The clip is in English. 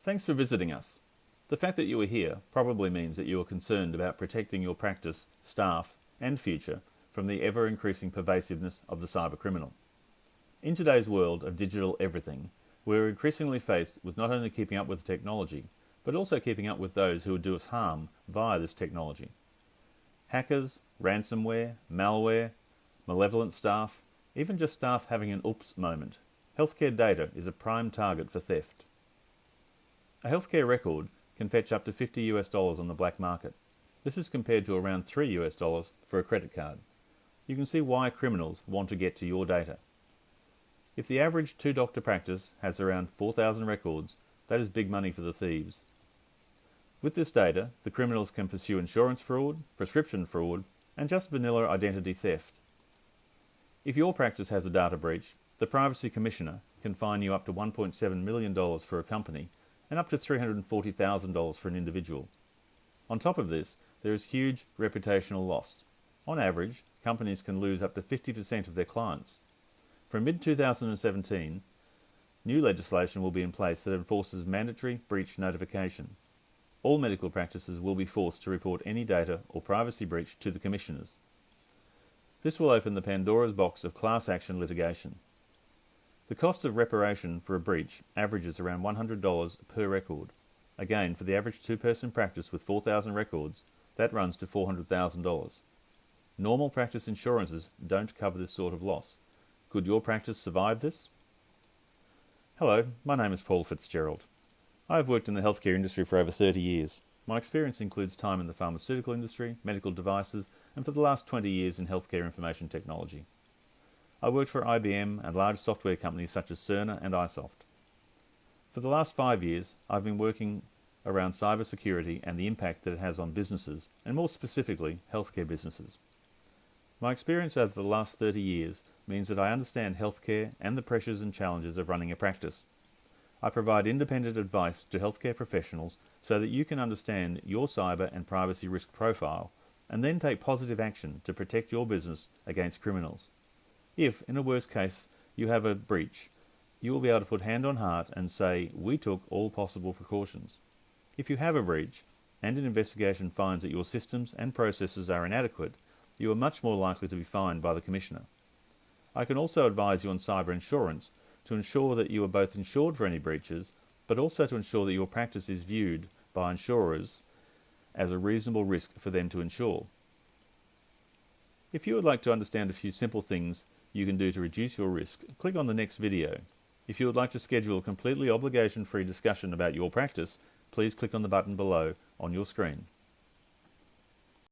Thanks for visiting us. The fact that you are here probably means that you are concerned about protecting your practice, staff, and future from the ever-increasing pervasiveness of the cybercriminal. In today's world of digital everything, we're increasingly faced with not only keeping up with technology, but also keeping up with those who would do us harm via this technology. Hackers, ransomware, malware, malevolent staff, even just staff having an oops moment. Healthcare data is a prime target for theft. A healthcare record can fetch up to $50 on the black market. This is compared to around $3 for a credit card. You can see why criminals want to get to your data. If the average two-doctor practice has around 4,000 records, that is big money for the thieves. With this data, the criminals can pursue insurance fraud, prescription fraud, and just vanilla identity theft. If your practice has a data breach, the Privacy Commissioner can fine you up to $1.7 million for a company and up to $340,000 for an individual. On top of this, there is huge reputational loss. On average, companies can lose up to 50% of their clients. From mid-2017, new legislation will be in place that enforces mandatory breach notification. All medical practices will be forced to report any data or privacy breach to the commissioners. This will open the Pandora's box of class action litigation. The cost of reparation for a breach averages around $100 per record. Again, for the average two-person practice with 4,000 records, that runs to $400,000. Normal practice insurances don't cover this sort of loss. Could your practice survive this? Hello, my name is Paul Fitzgerald. I have worked in the healthcare industry for over 30 years. My experience includes time in the pharmaceutical industry, medical devices, and for the last 20 years in healthcare information technology. I worked for IBM and large software companies such as Cerner and iSoft. For the last 5 years, I've been working around cybersecurity and the impact that it has on businesses, and more specifically, healthcare businesses. My experience over the last 30 years means that I understand healthcare and the pressures and challenges of running a practice. I provide independent advice to healthcare professionals so that you can understand your cyber and privacy risk profile and then take positive action to protect your business against criminals. If, in a worst case, you have a breach, you will be able to put hand on heart and say, we took all possible precautions. If you have a breach and an investigation finds that your systems and processes are inadequate, you are much more likely to be fined by the Commissioner. I can also advise you on cyber insurance to ensure that you are both insured for any breaches, but also to ensure that your practice is viewed by insurers as a reasonable risk for them to insure. If you would like to understand a few simple things you can do to reduce your risk, click on the next video. If you would like to schedule a completely obligation-free discussion about your practice, please click on the button below on your screen.